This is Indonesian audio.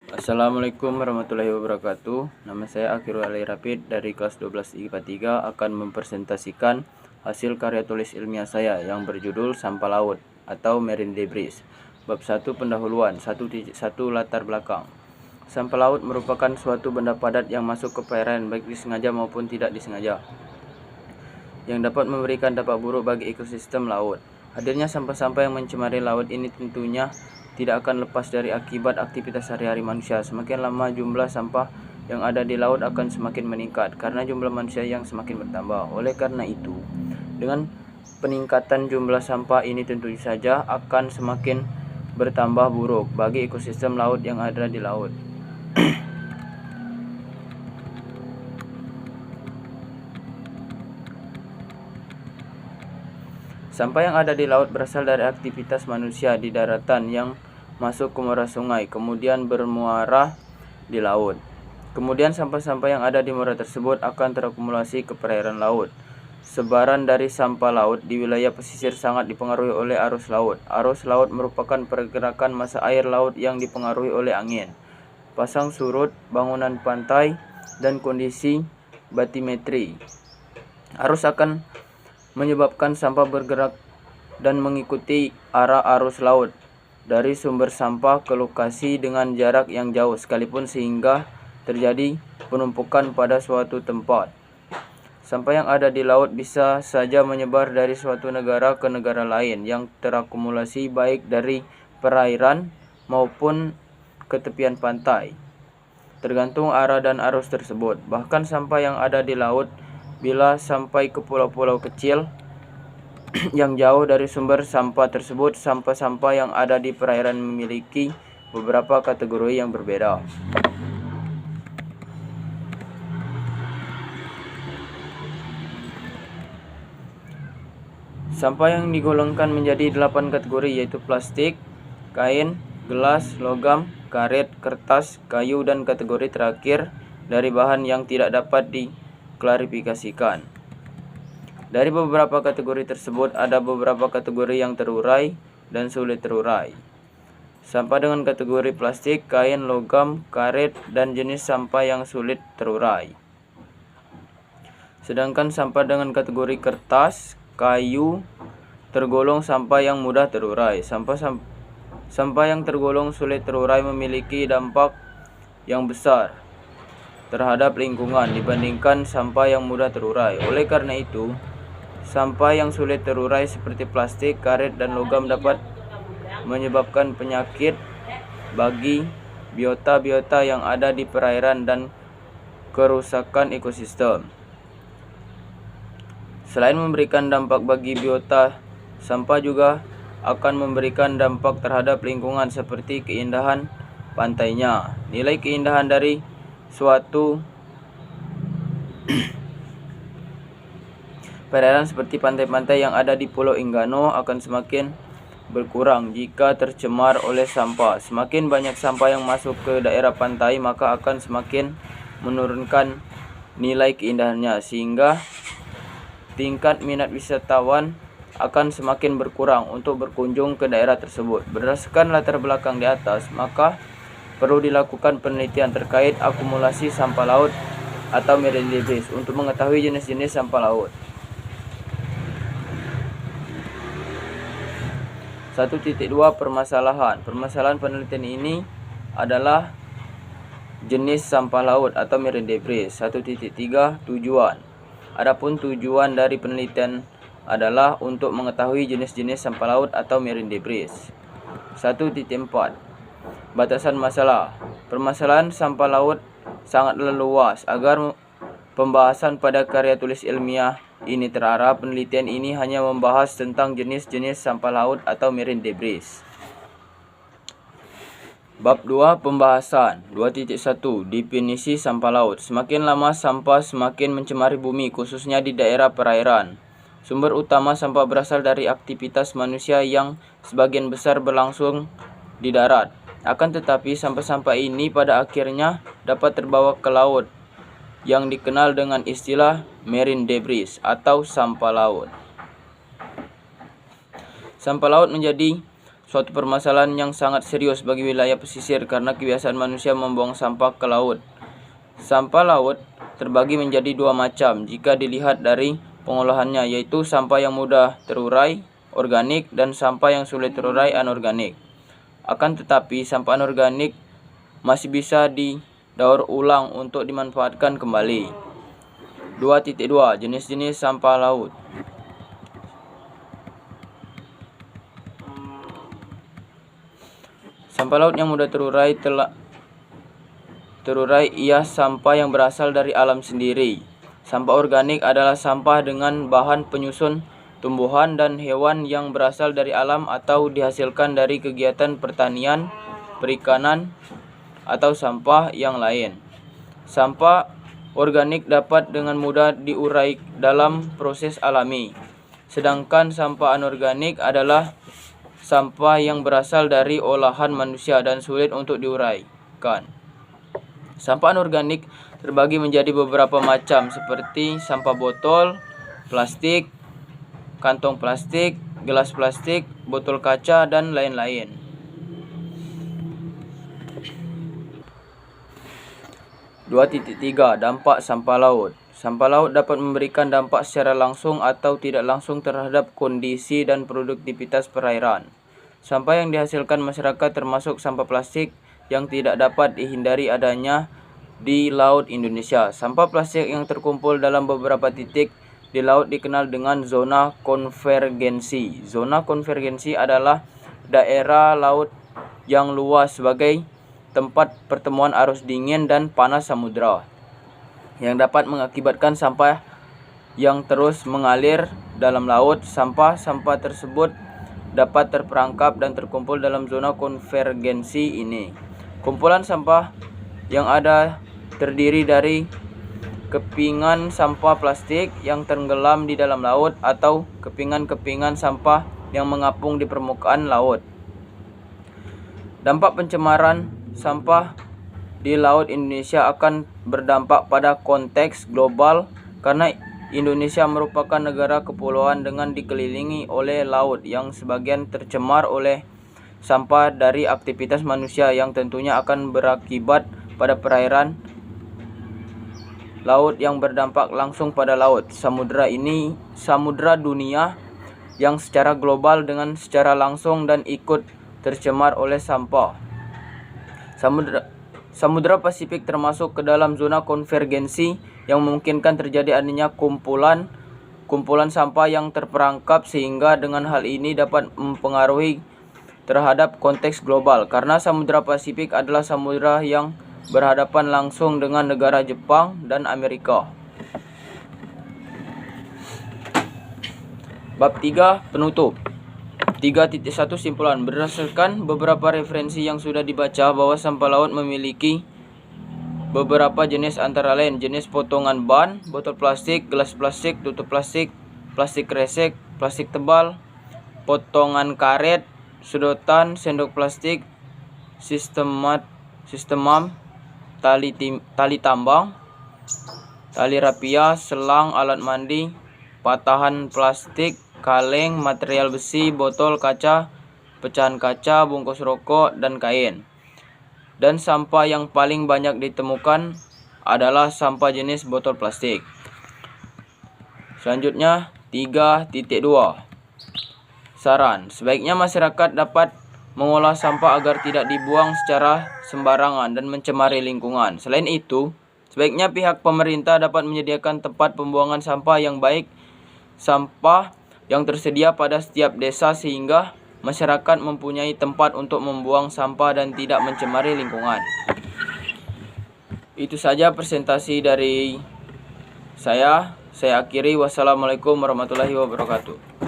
Assalamualaikum warahmatullahi wabarakatuh. Nama saya Akhirul Ali Rapid dari kelas 12 IPA 3 akan mempresentasikan hasil karya tulis ilmiah saya yang berjudul Sampah Laut atau Marine Debris. Bab 1 pendahuluan 1.1 latar belakang. Sampah laut merupakan suatu benda padat yang masuk ke perairan baik disengaja maupun tidak disengaja, yang dapat memberikan dampak buruk bagi ekosistem laut. Hadirnya sampah-sampah yang mencemari laut ini tentunya tidak akan lepas dari akibat aktivitas sehari-hari manusia. Semakin lama jumlah sampah yang ada di laut akan semakin meningkat karena jumlah manusia yang semakin bertambah. Oleh karena itu, dengan peningkatan jumlah sampah ini tentu saja akan semakin bertambah buruk bagi ekosistem laut yang ada di laut. Sampah yang ada di laut berasal dari aktivitas manusia di daratan yang masuk ke muara sungai, kemudian bermuara di laut. Kemudian sampah-sampah yang ada di muara tersebut akan terakumulasi ke perairan laut. Sebaran dari sampah laut di wilayah pesisir sangat dipengaruhi oleh arus laut. Arus laut merupakan pergerakan massa air laut yang dipengaruhi oleh angin, pasang surut, bangunan pantai, dan kondisi batimetri. Arus akan menyebabkan sampah bergerak dan mengikuti arah arus laut dari sumber sampah ke lokasi dengan jarak yang jauh sekalipun sehingga terjadi penumpukan pada suatu tempat. Sampah yang ada di laut bisa saja menyebar dari suatu negara ke negara lain yang terakumulasi baik dari perairan maupun ke tepian pantai, tergantung arah dan arus tersebut. Bahkan sampah yang ada di laut bila sampai ke pulau-pulau kecil yang jauh dari sumber sampah tersebut, sampah-sampah yang ada di perairan memiliki beberapa kategori yang berbeda. Sampah yang digolongkan menjadi 8 kategori yaitu plastik, kain, gelas, logam, karet, kertas, kayu, dan kategori terakhir dari bahan yang tidak dapat diklarifikasikan. Dari beberapa kategori tersebut, ada beberapa kategori yang terurai dan sulit terurai. Sampah dengan kategori plastik, kain, logam, karet, dan jenis sampah yang sulit terurai. Sedangkan sampah dengan kategori kertas, kayu, tergolong sampah yang mudah terurai. Sampah yang tergolong sulit terurai memiliki dampak yang besar terhadap lingkungan dibandingkan sampah yang mudah terurai. Oleh karena itu, sampah yang sulit terurai seperti plastik, karet, dan logam dapat menyebabkan penyakit bagi biota-biota yang ada di perairan dan kerusakan ekosistem. Selain memberikan dampak bagi biota, sampah juga akan memberikan dampak terhadap lingkungan seperti keindahan pantainya. Nilai keindahan dari suatu perairan seperti pantai-pantai yang ada di Pulau Enggano akan semakin berkurang jika tercemar oleh sampah. Semakin banyak sampah yang masuk ke daerah pantai, maka akan semakin menurunkan nilai keindahannya, sehingga tingkat minat wisatawan akan semakin berkurang untuk berkunjung ke daerah tersebut. Berdasarkan latar belakang di atas, maka perlu dilakukan penelitian terkait akumulasi sampah laut atau marine debris untuk mengetahui jenis-jenis sampah laut. 1.2 Permasalahan. Permasalahan penelitian ini adalah jenis sampah laut atau marine debris. 1.3 Tujuan. Adapun tujuan dari penelitian adalah untuk mengetahui jenis-jenis sampah laut atau marine debris. 1.4 Batasan masalah. Permasalahan sampah laut sangatlah luas. Agar pembahasan pada karya tulis ilmiah ini terarah, penelitian ini hanya membahas tentang jenis-jenis sampah laut atau marine debris. Bab 2 Pembahasan. 2.1 Definisi sampah laut. Semakin lama sampah semakin mencemari bumi, khususnya di daerah perairan. Sumber utama sampah berasal dari aktivitas manusia yang sebagian besar berlangsung di darat. Akan tetapi sampah-sampah ini pada akhirnya dapat terbawa ke laut, yang dikenal dengan istilah marine debris atau sampah laut. Sampah laut menjadi suatu permasalahan yang sangat serius bagi wilayah pesisir karena kebiasaan manusia membuang sampah ke laut. Sampah laut terbagi menjadi dua macam jika dilihat dari pengolahannya, yaitu sampah yang mudah terurai organik dan sampah yang sulit terurai anorganik. Akan tetapi sampah anorganik masih bisa didaur ulang untuk dimanfaatkan kembali. 2.2 Jenis-jenis sampah laut. Sampah laut yang mudah terurai ia sampah yang berasal dari alam sendiri. Sampah organik adalah sampah dengan bahan penyusun tumbuhan dan hewan yang berasal dari alam atau dihasilkan dari kegiatan pertanian, perikanan, atau sampah yang lain. Sampah organik dapat dengan mudah diurai dalam proses alami. Sedangkan sampah anorganik adalah sampah yang berasal dari olahan manusia dan sulit untuk diuraikan. Sampah anorganik terbagi menjadi beberapa macam seperti sampah botol, plastik, kantong plastik, gelas plastik, botol kaca, dan lain-lain. Dampak sampah laut. Sampah laut dapat memberikan dampak secara langsung atau tidak langsung terhadap kondisi dan produktivitas perairan. Sampah yang dihasilkan masyarakat termasuk sampah plastik yang tidak dapat dihindari adanya di Laut Indonesia. Sampah plastik yang terkumpul dalam beberapa titik di laut dikenal dengan zona konvergensi. Zona konvergensi adalah daerah laut yang luas sebagai tempat pertemuan arus dingin dan panas samudera yang dapat mengakibatkan sampah yang terus mengalir dalam laut. Sampah-sampah tersebut dapat terperangkap dan terkumpul dalam zona konvergensi ini. Kumpulan sampah yang ada terdiri dari kepingan sampah plastik yang tenggelam di dalam laut atau kepingan-kepingan sampah yang mengapung di permukaan laut. Dampak pencemaran sampah di Laut Indonesia akan berdampak pada konteks global karena Indonesia merupakan negara kepulauan dengan dikelilingi oleh laut yang sebagian tercemar oleh sampah dari aktivitas manusia yang tentunya akan berakibat pada perairan laut yang berdampak langsung pada laut. Samudra dunia yang secara global dengan secara langsung dan ikut tercemar oleh sampah. Samudra Pasifik termasuk ke dalam zona konvergensi yang memungkinkan terjadi adanya kumpulan sampah yang terperangkap sehingga dengan hal ini dapat mempengaruhi terhadap konteks global karena Samudra Pasifik adalah samudra yang berhadapan langsung dengan negara Jepang dan Amerika. Bab 3 penutup. 3.1 Simpulan. Berdasarkan beberapa referensi yang sudah dibaca bahwa sampah laut memiliki beberapa jenis antara lain jenis potongan ban, botol plastik, gelas plastik, tutup plastik, plastik kresek, plastik tebal, potongan karet, sedotan, sendok plastik, sistemam, tali tambang, tali rapia, selang, alat mandi, patahan plastik, kaleng, material besi, botol kaca, pecahan kaca, bungkus rokok, dan kain. Dan sampah yang paling banyak ditemukan adalah sampah jenis botol plastik. Selanjutnya 3.2 Saran. Sebaiknya masyarakat dapat mengolah sampah agar tidak dibuang secara sembarangan dan mencemari lingkungan. Selain itu, sebaiknya pihak pemerintah dapat menyediakan tempat pembuangan sampah yang baik, sampah yang tersedia pada setiap desa sehingga masyarakat mempunyai tempat untuk membuang sampah dan tidak mencemari lingkungan. Itu saja presentasi dari saya. Saya akhiri. Wassalamualaikum warahmatullahi wabarakatuh.